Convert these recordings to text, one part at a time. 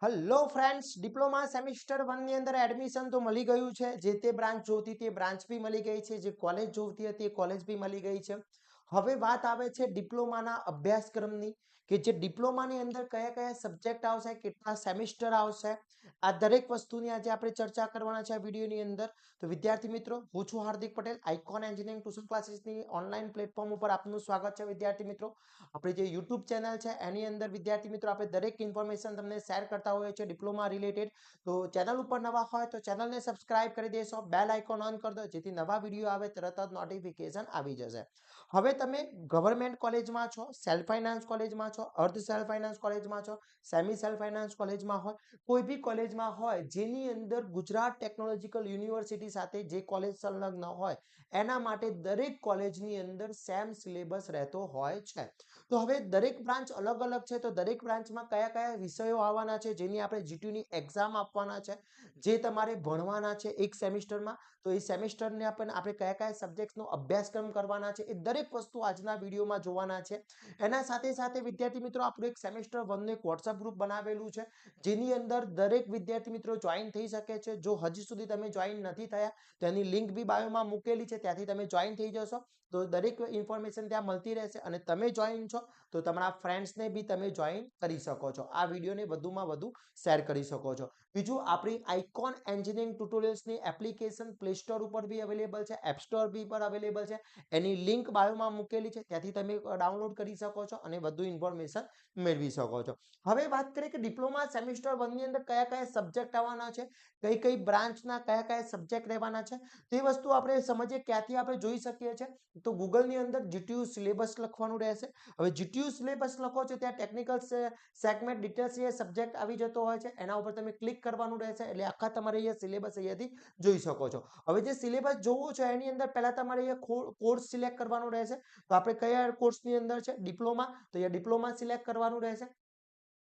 Hello friends, diploma semester 1 ની અંદર admission તો મળી ગયું છે. જે તે બ્રાન્ચ જોતી તે બ્રાન્ચ બી મળી ગઈ છે, જે કોલેજ જોતી હતી એ કોલેજ બી મળી ગઈ છે. હવે વાત આવે છે ડિપ્લોમાના અભ્યાસક્રમની, કે જે ડિપ્લોમાની અંદર કયા કયા સબ્જેક્ટ આવશે, કેટલા સેમિસ્ટર આવશે, આ દરેક વસ્તુની આજે આપણે ચર્ચા કરવાના છે આ વિડીયોની અંદર. તો વિદ્યાર્થી મિત્રો, હું છું Hardik Patel, Icon engineering tuition ક્લાસીસની ઓનલાઈન પ્લેટફોર્મ ઉપર આપનું સ્વાગત છે. વિદ્યાર્થી મિત્રો, આપણી જે યુટ્યુબ ચેનલ છે એની અંદર વિદ્યાર્થી મિત્રો આપણે દરેક ઇન્ફોર્મેશન તમને શેર કરતા હોઈએ છીએ ડિપ્લોમા રિલેટેડ. તો ચેનલ ઉપર નવા હોય તો ચેનલને સબસ્ક્રાઇબ કરી દેશો, બેલ આઇકોન ઓન કરી દો, જેથી નવા વિડીયો આવે તરત જ નોટિફિકેશન આવી જશે. હવે તમે ગવર્મેન્ટ કોલેજમાં છો, સેલ્ફ ફાઇનાન્સ કોલેજમાં છો, અર્ધ સેલ્ફ ફાઇનાન્સ કોલેજમાં છો, સેમી સેલ્ફ ફાઇનાન્સ કોલેજમાં હોય, કોઈ બી કોલેજમાં હોય જેની અંદર ગુજરાત ટેકનોલોજીકલ યુનિવર્સિટી સાથે જે કોલેજ સંલગ્ન હોય, એના માટે દરેક કોલેજની અંદર સેમ સિલેબસ રહેતો હોય છે. તો હવે દરેક બ્રાન્ચ અલગ અલગ છે, તો દરેક બ્રાન્ચમાં કયા કયા વિષયો આવવાના છે, જેની આપણે જીટીયુની એક્ઝામ આપવાના છે, જે તમારે ભણવાના છે એક સેમિસ્ટરમાં, તો એ સેમિસ્ટરને આપણે કયા કયા સબ્જેક્ટનો અભ્યાસક્રમ કરવાના છે, એ દરેક વસ્તુ આજના વિડીયોમાં જોવાના છે. એના સાથે સાથે વિદ્યાર્થી મિત્રો, આપણું એક સેમિસ્ટર 1 નું એક વોટ્સઅપ ગ્રુપ બનાવેલું છે, જેની અંદર દરેક વિદ્યાર્થી મિત્રો જોઈન થઈ શકે છે. જો હજી સુધી તમે જોઈન નથી થયા તો એની લિંક બી બાયોમાં મૂકેલી છે, ત્યાંથી તમે જોઈન થઈ જશો તો દરેક ઇન્ફોર્મેશન ત્યાં મળતી રહેશે. અને તમે જોઈન છો તો તમારા ફ્રેન્ડ્સને બી તમે જોઈન કરી શકો છો. આ વિડીયોને વધુમાં વધુ શેર કરી શકો છો. બીજું, આપણી આઇકોન એન્જિનિયરિંગ ટ્યુટોરિયલ્સની એપ્લિકેશન પ્લે સ્ટોર ઉપર બી અવેલેબલ છે, એપ સ્ટોર બી પર અવેલેબલ છે. એની લિંક બાયોમાં મૂકેલી છે, ત્યાંથી તમે ડાઉનલોડ કરી શકો છો અને વધુ ઇન્ફોર્મેશન મેળવી શકો છો. હવે વાત કરીએ કે ડિપ્લોમા સેમિસ્ટર 1 ની અંદર કયા કયા સબ્જેક્ટ આવવાના છે, કઈ કઈ બ્રાન્ચના કયા કયા સબ્જેક્ટ રહેવાના છે, તે વસ્તુ આપણે સમજીએ. ક્યાંથી આપણે જોઈ શકીએ છીએ? તો ગૂગલની અંદર જીટીયુ સિલેબસ લખવાનું રહેશે. હવે જીટીયુ સિલેબસ લખો છો ત્યાં ટેકનિકલ સેગમેન્ટ ડિટેલ્સ એ સબ્જેક્ટ આવી જતો હોય છે, એના ઉપર તમે ક્લિક કરવાનું રહેશે એટલે આખા તમારે અહીંયા સિલેબસ અહીંયાથી જોઈ શકો છો. હવે જે સિલેબસ જોવો છો એની અંદર પહેલા તમારે અહીંયા કોર્સ સિલેક્ટ કરવાનું રહેશે. તો આપણે કયા કોર્સની અંદર છે ડિપ્લોમા, તો અહીંયા ડિપ્લોમા સિલેક્ટ કરવાનું રહેશે.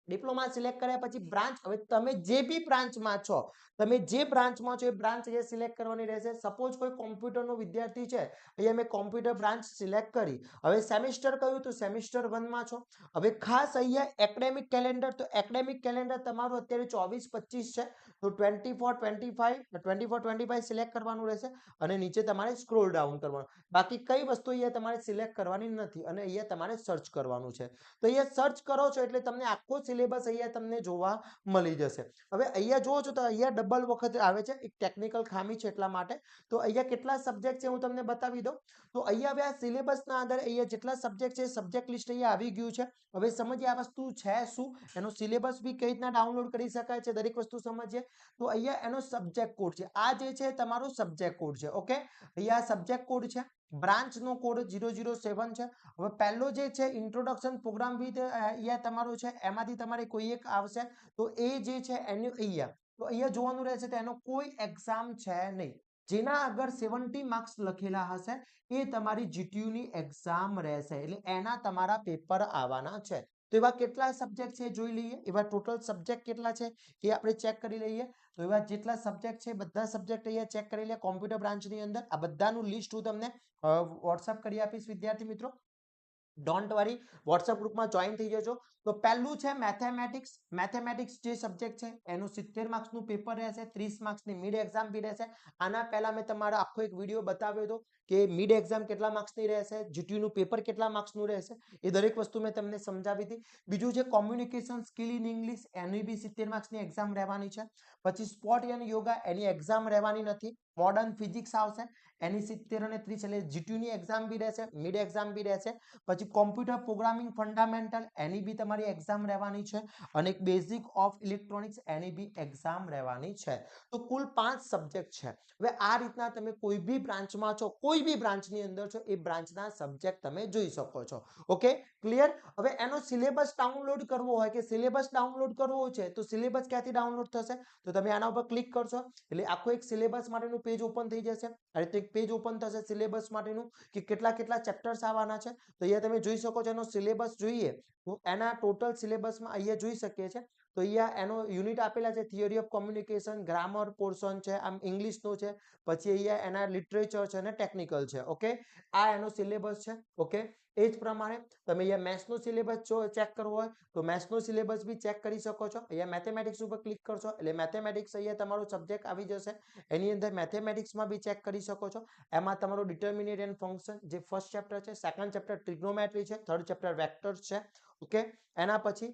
ડિપ્લોમા સિલેક્ટ કર્યા પછી બ્રાન્ચ, હવે તમે જે બી બ્રાન્ચમાં છો, તમે જે બ્રાન્ચમાં છો એ બ્રાન્ચ અહીંયા સિલેક્ટ કરવાની રહેશે. સપોઝ કોઈ કોમ્પ્યુટરનો વિદ્યાર્થી છે, અહીંયા મેં કોમ્પ્યુટર બ્રાન્ચ સિલેક્ટ કરી. હવે સેમિસ્ટર કયું? તો સેમિસ્ટર 1 માં છો. હવે ખાસ અહીંયા એકેડેમિક કેલેન્ડર, તો એકેડેમિક કેલેન્ડર તમારું અત્યારે 24-25 છે, તો 24-25 સિલેક્ટ કરવાનું રહેશે અને નીચે તમારે સ્ક્રોલ ડાઉન કરવાનું. બાકી કઈ વસ્તુ અહીંયા તમારે સિલેક્ટ કરવાની નથી અને અહીંયા તમારે સર્ચ કરવાનું છે. તો અહીંયા સર્ચ કરો છો એટલે તમને આખો સિલેબસ અહીંયા તમને જોવા મળી જશે. હવે અહીંયા જુઓ છો તો અહીંયા ડબલ વખત આવે છે, એક ટેકનિકલ ખામી છે એટલા માટે. તો અહીંયા કેટલા સબ્જેક્ટ છે હું તમને બતાવી દઉં. તો અહીંયા હવે આ સિલેબસના આધારે અહીંયા જેટલા સબ્જેક્ટ છે, સબ્જેક્ટ લિસ્ટ અહીંયા આવી ગયું છે. હવે સમજીએ આ વસ્તુ છે શું, એનો સિલેબસ બી કઈ રીતના ડાઉનલોડ કરી શકાય છે, દરેક વસ્તુ સમજીએ. તો અહીંયા એનો સબ્જેક્ટ કોડ છે, આ જે છે તમારો સબ્જેક્ટ કોડ છે. ઓકે, અહીંયા સબ્જેક્ટ કોડ છે, બ્રાન્ચનો કોડ 007 છે. હવે પહેલો જે છે ઇન્ટ્રોડક્શન પ્રોગ્રામ વિથ અહીંયા તમારો છે, એમાંથી તમારે કોઈ એક આવશે. તો એ જે છે એનું અહીંયા, તો અહીંયા જોવાનું રહેશે તો એનો કોઈ એક્ઝામ છે નહીં. જેના આગળ 70 માર્ક્સ લખેલા હશે એ તમારી જીટીયુની એક્ઝામ રહેશે, એટલે એના તમારા પેપર આવવાના છે. તો એવા કેટલા સબ્જેક્ટ છે જોઈ લઈએ. એવા ટોટલ સબ્જેક્ટ કેટલા છે એ આપણે ચેક કરી લઈએ. તો એવા જેટલા સબ્જેક્ટ છે બધા સબ્જેક્ટ અહીંયા ચેક કરી લે કોમ્પ્યુટર બ્રાન્ચની અંદર. આ બધાનું લિસ્ટ હું તમને વોટ્સઅપ કરી આપીશ વિદ્યાર્થી મિત્રો. ડોન્ટ વરી, વોટ્સઅપ ગ્રુપમાં જોઈન થઈ જજો. તો પહેલું છે મેથેમેટિક્સ. મેથેમેટિક્સ જે સબ્જેક્ટ છે એનું 70 માર્ક્સનું પેપર રહેશે, 30 માર્ક્સની મિડ એક્ઝામ બી રહેશે. આના પહેલા મેં તમારો આખો એક વિડીયો બતાવ્યો હતો કે મિડ એક્ઝામ કેટલા માર્ક્સની રહેશે, જીટીયુનું પેપર કેટલા માર્ક્સનું રહેશે, એ દરેક વસ્તુ મેં તમને સમજાવી હતી. બીજું છે કોમ્યુનિકેશન સ્કિલ ઇન ઇંગ્લિશ, એની બી 70 માર્ક્સની એક્ઝામ રહેવાની છે. પછી સ્પોર્ટ અને યોગા, એની એક્ઝામ રહેવાની નથી. મોડર્ન ફિઝિક્સ આવશે, એની 70 અને 30, એટલે જીટીયુની એક્ઝામ બી રહેશે, મિડ એક્ઝામ બી રહેશે. પછી કોમ્પ્યુટર પ્રોગ્રામિંગ ફંડામેન્ટલ, એની બી તમારી એક્ઝામ રહેવાની છે. અને એક બેઝિક ઓફ ઇલેક્ટ્રોનિક્સ, એની બી એક્ઝામ રહેવાની છે. તો કુલ 5 સબ્જેક્ટ છે. હવે આ રીતના તમે કોઈ બી બ્રાન્ચમાં છો, કોઈ બી બ્રાન્ચની અંદર છો, એ બ્રાન્ચના સબ્જેક્ટ તમે જોઈ શકો છો. Okay, clear. હવે એનો સિલેબસ ડાઉનલોડ કરવો હોય, કે સિલેબસ ડાઉનલોડ કરવો છે, તો સિલેબસ ક્યાંથી ડાઉનલોડ થશે? તો તમે આના ઉપર ક્લિક કરશો એટલે આખો એક સિલેબસ માટેનું પેજ ઓપન થઈ જશે. આ રીતે એક પેજ ઓપન થશે સિલેબસ માટેનું, કે કેટલા કેટલા ચેપ્ટર્સ આવવાના છે. તો અહીંયા તમે જોઈ શકો છો એનો સિલેબસ જોઈએ તો એના ટોટલ સિલેબસમાં અહીંયા જોઈ શકીએ છીએ. તો અહીંયા એનો યુનિટ આપેલા છે, theory of communication, grammar portion છે, આમ ઇંગ્લિશનો છે, પછી અહીંયા એના લિટરેચર છે અને ટેકનિકલ છે. ઓકે, આ એનો સિલેબસ છે. ઓકે, એ જ પ્રમાણે તમે અહીંયા મેથ્સનો સિલેબસ જો ચેક કરવો હોય તો મેથ્સનો સિલેબસ બી ચેક કરી શકો છો. અહીંયા મેથેમેટિક્સ ઉપર ક્લિક કરશો એટલે મેથેમેટિક્સ અહીંયા તમારો સબ્જેક્ટ આવી જશે. એની અંદર મેથેમેટિક્સમાં બી ચેક કરી શકો છો. એમાં તમારો ડિટર્મિનેન્ટ એન્ડ ફંક્શન જે ફર્સ્ટ ચેપ્ટર છે, સેકન્ડ ચેપ્ટર ટ્રિગ્નોમેટ્રી છે, થર્ડ ચેપ્ટર વેક્ટર્સ છે. ઓકે, એના પછી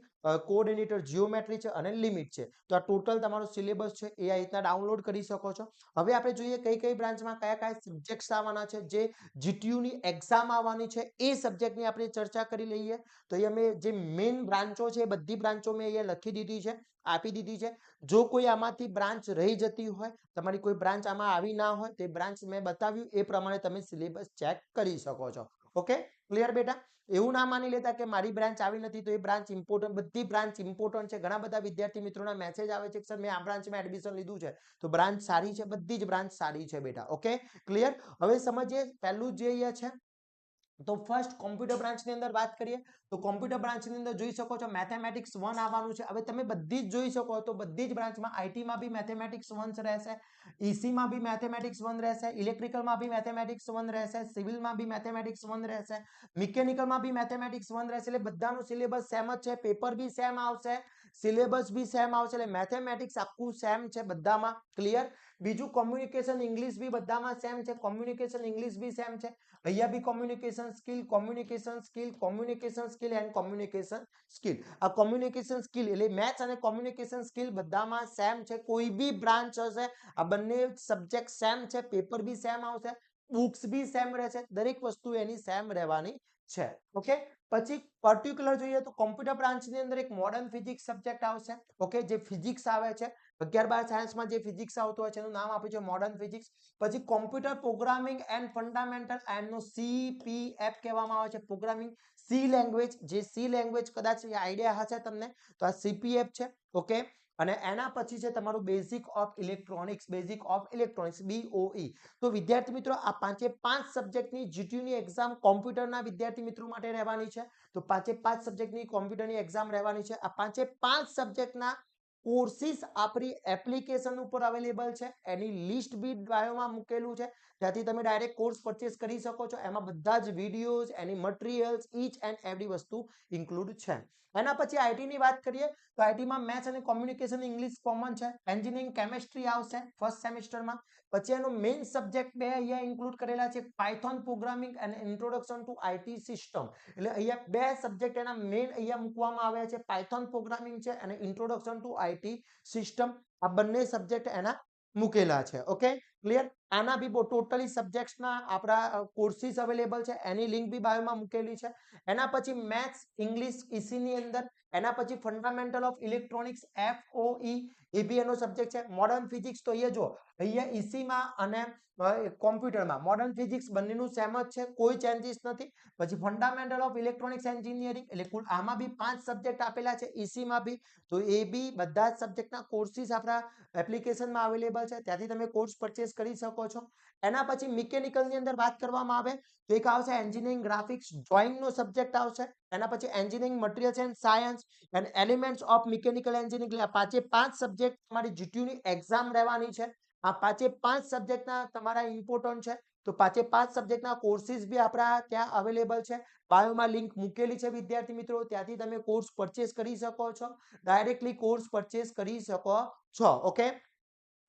કોઓર્ડિનેટર જીઓમેટ્રી છે અને લિમિટ છે. તો આ ટોટલ તમારો સિલેબસ છે એ આ રીતના ડાઉનલોડ કરી શકો છો. હવે આપણે જોઈએ કઈ બ્રાન્ચમાં કયા સબ્જેક્ટ્સ આવવાના છે, જે જીટીયુ ની એક્ઝામ આવવાની છે એ સબ્જેક્ટની આપણે ચર્ચા કરી લઈએ. તો અહીંયા મેં જે મેઇન બ્રાન્ચો છે બધી બ્રાન્ચો મેં અહીંયા લખી દીધી છે, આપી દીધી છે. જો કોઈ આમાંથી બ્રાન્ચ રહી જતી હોય, તમારી કોઈ બ્રાન્ચ આમાં આવી ના હોય, તે બ્રાન્ચ મેં બતાવ્યું એ પ્રમાણે તમે સિલેબસ ચેક કરી શકો છો. ઓકે, ક્લિયર બેટા? એવું ના માની લેતા કે મારી બ્રાન્ચ આવી નથી તો એ બ્રાન્ચ ઇમ્પોર્ટન્ટ, બધી બ્રાન્ચ ઇમ્પોર્ટન્ટ છે. ઘણા બધા વિદ્યાર્થી મિત્રોના મેસેજ આવે છે કે સર મેં આ બ્રાન્ચમાં એડમિશન લીધું છે તો બ્રાન્ચ સારી છે, બધી જ બ્રાન્ચ સારી છે બેટા. Okay, clear? હવે સમજીએ પહેલું જે અહીંયા છે તો ફર્સ્ટ કોમ્પ્યુટર બ્રાન્ચની અંદર વાત કરીએ તો કોમ્પ્યુટર બ્રાન્ચની અંદર જોઈ શકો છો મેથેમેટિક્સ 1 આવવાનું છે. હવે તમે બધી જ જોઈ શકો તો બધી જ બ્રાન્ચમાં આઈટીમાં બી મેથેમેટિક્સ 1 રહેશે, ઈસીમાં બી મેથેમેટિક્સ 1 રહેશે, ઇલેક્ટ્રિકલમાં બી મેથેમેટિક્સ 1 રહેશે, સિવિલમાં બી મેથેમેટિક્સ 1 રહેશે, મિકેનિકલમાં બી મેથેમેટિક્સ 1 રહેશે. એટલે બધાનું સિલેબસ સેમ જ છે, પેપર બી સેમ આવશે, સિલેબસ બી સેમ આવશે. એટલે મેથેમેટિક્સ આખું સેમ છે બધામાં. ક્લિયર? બીજું કોમ્યુનિકેશન ઇંગ્લિશ બી બધામાં સેમ છે, કોમ્યુનિકેશન ઇંગ્લિશ બી સેમ છે. અહીંયા બી communication skill, communication skill, communication skill and communication skill. આ કોમ્યુનિકેશન સ્કિલ એટલે મેથ્સ અને કોમ્યુનિકેશન સ્કિલ બધામાં સેમ છે. કોઈ બી બ્રાન્ચ હશે આ બંને સબ્જેક્ટ સેમ છે, પેપર બી સેમ આવશે, બુક્સ બી સેમ રહેશે, દરેક વસ્તુ એની સેમ રહેવાની છે. ઓકે, પછી પર્ટિક્યુલર જોઈએ તો કોમ્પ્યુટર બ્રાન્ચની અંદર એક મોડર્ન ફિઝિક્સ સબ્જેક્ટ આવશે. ઓકે, જે ફિઝિક્સ આવે છે 11-12 સાયન્સમાં જે ફિઝિક્સ આવતું હોય છે એનું નામ આપ્યું છે મોડર્ન ફિઝિક્સ. પછી કોમ્પ્યુટર પ્રોગ્રામિંગ એન્ડ ફંડામેન્ટલ એનો સીપીએફ કહેવામાં આવે છે, પ્રોગ્રામિંગ સી લેંગ્વેજ. જે સી લેંગ્વેજ કદાચ આઈડિયા હશે તમને તો આ સીપીએફ છે. ઓકે, અને એના પછી છે તમારું બેઝિક ઓફ ઇલેક્ટ્રોનિક્સ બીઓઈ. તો વિદ્યાર્થી મિત્રો આ પાંચે પાંચ સબ્જેક્ટની જીટીયુની એક્ઝામ કોમ્પ્યુટરના વિદ્યાર્થી મિત્રો માટે રહેવાની છે. તો પાંચે પાંચ સબ્જેક્ટની કોમ્પ્યુટરની એક્ઝામ રહેવાની છે. આ પાંચે પાંચ સબ્જેક્ટના કોર્સિસ આપણી એપ્લિકેશન ઉપર અવેલેબલ છે. એની લિસ્ટ બી બાયોમાં મૂકેલું છે, ત્યાંથી તમે ડાયરેક્ટ કોર્સ પરચેસ કરી શકો છો. એમાં બધા જ videos, any materials, each and every વસ્તુ ઇન્ક્લુડ છે. એના પછી આઈટીની વાત કરીએ તો આઈટીમાં મેથ્સ અને કોમ્યુનિકેશન ઇંગ્લિશ કોમન છે. એન્જિનિયરિંગ કેમેસ્ટ્રી આવશે ફર્સ્ટ સેમેસ્ટરમાં. પછી એનો મેઇન સબ્જેક્ટ બે અહીંયા ઇન્ક્લુડ કરેલા છે, પાયથોન પ્રોગ્રામિંગ અને ઇન્ટ્રોડક્શન ટુ આઈટી સિસ્ટમ. એટલે અહીંયા બે સબ્જેક્ટ એના મેઇન અહીંયા મૂકવામાં આવ્યા છે, પાયથોન પ્રોગ્રામિંગ છે અને ઇન્ટ્રોડક્શન ટુ આઈટી સિસ્ટમ. આ બંને સબ્જેક્ટ એના મૂકેલા છે. Okay, clear? આના બી ટોટલી સબ્જેક્ટ્સના આપણા કોર્સિસ અવેલેબલ છે, એની લિંક બી બાયોમાં મૂકેલી છે. એના પછી મેથ્સ ઇંગ્લિશ ઈસી ની અંદર, એના પછી ફંડામેન્ટલ ઓફ ઇલેક્ટ્રોનિક્સ એફઓઈ એ બી એનો સબ્જેક્ટ છે. મોડર્ન ફિઝિક્સ તો અહીંયા જો અહીંયા ઈસીમાં અને કોમ્પ્યુટરમાં મોડર્ન ફિઝિક્સ બંનેનું સેમ જ છે, કોઈ ચેન્જીસ નથી. પછી ફંડામેન્ટલ ઓફ ઇલેક્ટ્રોનિક્સ એન્જિનિયરિંગ એટલે કુલ આમાં બી 5 સબ્જેક્ટ આપેલા છે ઈસીમાં બી. તો એ બી બધા જ સબ્જેક્ટના કોર્સિસ આપણા એપ્લિકેશનમાં અવેલેબલ છે, ત્યાંથી તમે કોર્સ પરચેસ કરી શકો છો. એના પછી મિકેનિકલની અંદર વાત કરવામાં આવે તો એક આવશે એન્જિનિયરિંગ ગ્રાફિક્સ ડ્રોઈંગનો સબ્જેક્ટ આવશે. એના પછી engineering materials and science and elements of mechanical engineering. એટલે આ પાંચે પાંચ સબ્જેક્ટ તમારી જીટીયુની એક્ઝામ રહેવાની છે. આ પાંચે પાંચ સબ્જેક્ટના તમારા ઇમ્પોર્ટન્ટ છે. તો પાંચે પાંચ સબ્જેક્ટના કોર્સિસ બી આપણા ત્યાં અવેલેબલ છે. બાયોમાં લિંક મૂકેલી છે વિદ્યાર્થી મિત્રો, ત્યાંથી તમે કોર્સ પરચેસ કરી શકો છો, ડાયરેક્ટલી કોર્સ પરચેસ કરી શકો છો. ઓકે,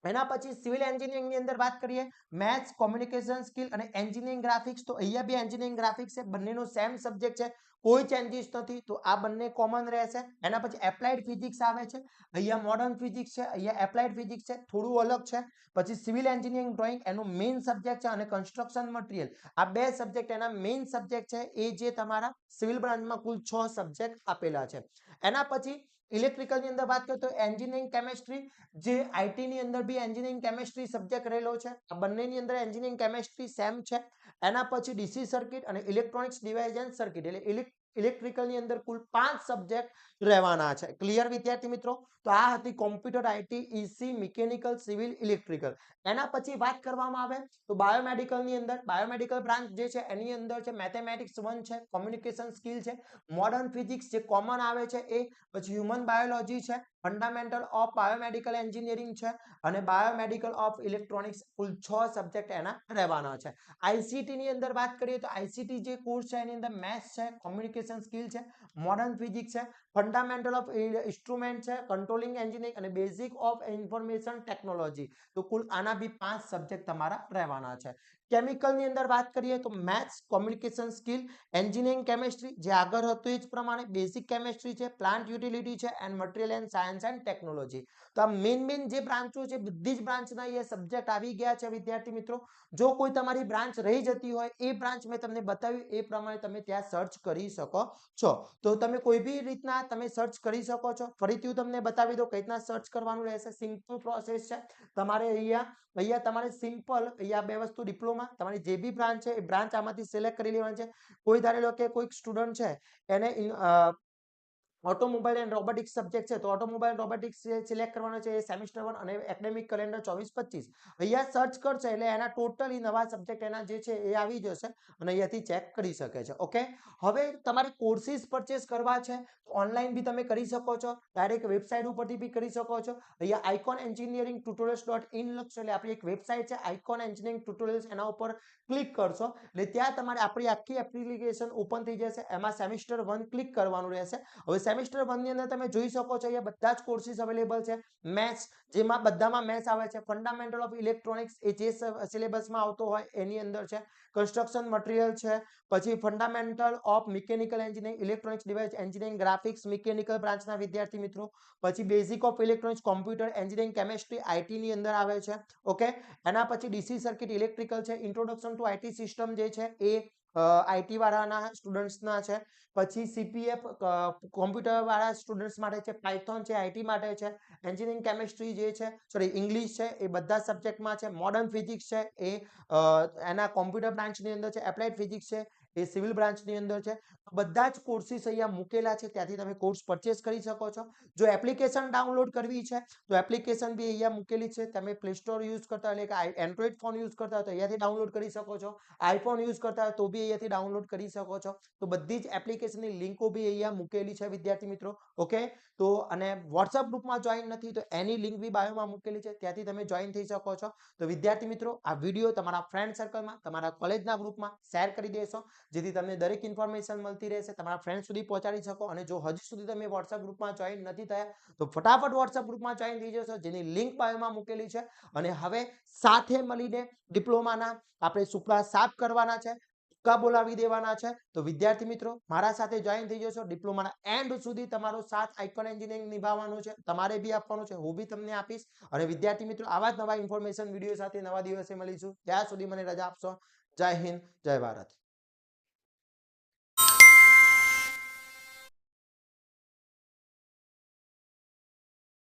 એના પછી સિવિલ એન્જિનિયરિંગની અંદર વાત કરીએ મેથ્સ, કોમ્યુનિકેશન સ્કિલ અને એન્જિનિયરિંગ ગ્રાફિક્સ. તો અહીંયા બી એન્જિનિયરિંગ ગ્રાફિક્સ છે, બંનેનો સેમ સબ્જેક્ટ છે, કોઈ ચેન્જીસ નથી. તો આ બંને કોમન રહેશે. એના પછી એપ્લાઇડ ફિઝિક્સ આવે છે, અહીંયા મોડર્ન ફિઝિક્સ છે, અહીંયા એપ્લાઇડ ફિઝિક્સ છે, થોડું અલગ છે. પછી સિવિલ એન્જિનિયરિંગ ડ્રોઈંગ એનો મેઇન સબ્જેક્ટ છે અને કન્સ્ટ્રક્શન મટીરિયલ આ બે સબ્જેક્ટ એના મેઇન સબ્જેક્ટ છે. એ જે તમારા સિવિલ બ્રાન્ચમાં કુલ 6 સબ્જેક્ટ આપેલા છે. એના પછી ઇલેક્ટ્રિકલની અંદર વાત કરીએ તો એન્જિનિયરિંગ કેમેસ્ટ્રી, જે આઈટી ની અંદર બી એન્જિનિયરિંગ કેમેસ્ટ્રી સબ્જેક્ટ રહેલો છે. આ બંનેની અંદર એન્જિનિયરિંગ કેમેસ્ટ્રી સેમ છે. એના પછી ડીસી સર્કિટ અને ઇલેક્ટ્રોનિક્સ ડિવાઇસ એન્ડ સર્કિટ એટલે ઇલેક્ટ્રિકલની અંદર કુલ 5 સબ્જેક્ટ રહેવાના છે. ક્લિયર વિદ્યાર્થી મિત્રો? તો આ હતી computer, IT, EC, mechanical, civil, electrical. એના પછી વાત કરવામાં આવે તો બાયોમેડિકલની અંદર બાયોમેડિકલ બ્રાન્ચ જે છે એની અંદર છે મેથેમેટિક્સ 1 છે, કોમ્યુનિકેશન સ્કિલ છે, મોડર્ન ફિઝિક્સ જે કોમન આવે છે એ, પછી હ્યુમન બાયોલોજી છે, ફંડામેન્ટલ ઓફ બાયોમેડિકલ એન્જિનિયરિંગ છે અને biomedical of electronics. Cool 6 subject એના રહેવાના છે. આઈસીટી ની અંદર વાત કરીએ તો આઈસીટી જે કોર્સ છે એની અંદર મેથ્સ છે, કોમ્યુનિકેશન સ્કિલ છે, મોડર્ન ફિઝિક્સ છે, ફંડામેન્ટલ ઓફ ઇન્સ્ટ્રુમેન્ટ છે, કંટ્રોલિંગ એન્જિનિયરિંગ અને બેઝિક ઓફ ઇન્ફોર્મેશન ટેકનોલોજી. તો કુલ આના બી 5 સબ્જેક્ટ તમારા રહેવાના છે. કેમિકલ ની અંદર વાત કરીએ તો maths, communication skill, engineering chemistry જે આગળ હતું એ જ પ્રમાણે, બેઝિક કેમેસ્ટ્રી છે, પ્લાન્ટ યુટિલિટી છે and material and science and technology. તો આ મેઇન જે બ્રાન્ચો છે બધી જ બ્રાન્ચના એ સબ્જેક્ટ આવી ગયા છે વિદ્યાર્થી મિત્રો. જો કોઈ તમારી બ્રાન્ચ રહી જતી હોય એ બ્રાન્ચ મેં તમને બતાવ્યું એ પ્રમાણે તમે ત્યાં સર્ચ કરી શકો છો. તો તમે કોઈ બી રીતના તમે સર્ચ કરી શકો છો. ફરીથી હું તમને બતાવી દઉં કઈ રીતના સર્ચ કરવાનું રહેશે. સિમ્પલ પ્રોસેસ છે. તમારે અહીંયા તમારે સિમ્પલ અહીંયા બે વસ્તુ ડિપ્લોમા તમારી જે બી બ્રાન્ચ છે એ બ્રાન્ચ આમાંથી સિલેક્ટ કરી લેવાની છે. કોઈ ધારી લો કે કોઈક સ્ટુડન્ટ છે એને ઓટોમોબાઈલ એન્ડ રોબોટિક્સ સબ્જેક્ટ છે તો ઓટોમોબાઈલ રોબોટિક્સ સિલેક્ટ કરવાનો છે એ સેમિસ્ટર 1 અને એકેડેમિક કેલેન્ડર 24-25 અહીંયા સર્ચ કરશે એટલે એના ટોટલી નવા સબ્જેક્ટ એના જે છે એ આવી જશે અને અહીંયાથી ચેક કરી શકે છે. ઓકે, હવે તમારે કોર્સિસ પરચેસ કરવા છે ઓનલાઈન બી તમે કરી શકો છો, ડાયરેક્ટ વેબસાઇટ ઉપરથી બી કરી શકો છો. અહીંયા આઇકોન એન્જિનિયરિંગ ટ્યુટોરિયલ્સ.in લખશો એટલે આપણી એક વેબસાઇટ છે આઇકોન એન્જિનિયરિંગ ટ્યુટોરિયલ્સ, એના ઉપર ક્લિક કરશો એટલે ત્યાં તમારે આપણી આખી એપ્લિકેશન ઓપન થઈ જશે. એમાં સેમિસ્ટર 1 ક્લિક કરવાનું રહેશે. હવે સેમિસ્ટર 1 ની અંદર તમે જોઈ શકો છો અહીંયા બધા જ કોર્સિસ અવેલેબલ છે. મેથ્સ જેમાં બધામાં મેથ્સ આવે છે, ફંડામેન્ટલ ઓફ ઇલેક્ટ્રોનિક્સ એ જે સિલેબસમાં આવતો હોય એની અંદર છે, કન્સ્ટ્રક્શન મટીરિયલ છે, પછી fundamental of mechanical engineering, electronics device engineering, graphics, mechanical બ્રાન્ચના વિદ્યાર્થી મિત્રો, પછી basic of electronics, computer engineering, chemistry IT ની અંદર આવે છે. ઓકે, એના પછી ડીસી સર્કિટ ઇલેક્ટ્રિકલ છે, ઇન્ટ્રોડક્શન ટુ આઈટી સિસ્ટમ જે છે એ આઈટી વાળાના સ્ટુડન્ટ્સના છે. પછી સીપીએફ કોમ્પ્યુટર વાળા સ્ટુડન્ટ્સ માટે છે, પાયથોન છે આઈટી માટે છે, એન્જિનિયરિંગ કેમેસ્ટ્રી જે છે સોરી ઇંગ્લિશ છે એ બધા સબ્જેક્ટમાં છે, મોડર્ન ફિઝિક્સ છે એ એના કોમ્પ્યુટર બ્રાન્ચની અંદર છે, એપ્લાઇડ ફિઝિક્સ છે એ સિવિલ બ્રાન્ચની અંદર છે. બધા જ કોર્સિસ અહીંયા મૂકેલા છે, ત્યાંથી તમે કોર્સ પરચેસ કરી શકો છો. જો એપ્લિકેશન ડાઉનલોડ કરવી છે તો એપ્લિકેશન બી અહીંયા મૂકેલી છે. તમે પ્લે સ્ટોર યુઝ કરતા હોય એટલે કે એન્ડ્રોઈડ ફોન યુઝ કરતા હોય તો અહીંયાથી ડાઉનલોડ કરી શકો છો, આઈફોન યુઝ કરતા હોય તો બી અહીંયાથી ડાઉનલોડ કરી શકો છો. તો બધી જ એપ્લિકેશનની લિંકો બી અહીંયા મૂકેલી છે વિદ્યાર્થી મિત્રો. ઓકે, તો અને વોટ્સઅપ ગ્રુપમાં જોઈન નથી તો એની લિંક બી બાયોમાં મૂકેલી છે, ત્યાંથી તમે જોઈન થઈ શકો છો. તો વિદ્યાર્થી મિત્રો આ વિડીયો તમારા ફ્રેન્ડ સર્કલમાં, તમારા કોલેજના ગ્રુપમાં શેર કરી દેશો જેથી તમને દરેક ઇન્ફોર્મેશન મળતી રહેશે, તમારા ફ્રેન્ડ સુધી પહોંચાડી શકો. અને જો હજી સુધી તમે વોટ્સઅપ ગ્રુપમાં જોઈન નથી થયા તો ફટાફટ વોટ્સઅપ ગ્રુપમાં જોઈન થઈ જશો જેની લિંક બાયોમાં મૂકેલી છે. અને હવે સાથે મળીને ડિપ્લોમાના આપણે સુપડા સાફ કરવાના છે, ટૂંકા બોલાવી દેવાના છે. તો વિદ્યાર્થી મિત્રો મારા સાથે જોઈન થઈ જશો. ડિપ્લોમાના એન્ડ સુધી તમારો સાથ આઇકોન એન્જિનિયરિંગ નિભાવવાનું છે, તમારે બી આપવાનું છે, હું બી તમને આપીશ. અને વિદ્યાર્થી મિત્રો આવા જ નવા ઇન્ફોર્મેશન વિડીયો સાથે નવા દિવસે મળીશું. ત્યાં સુધી મને રજા આપશો. જય હિન્દ, જય ભારત.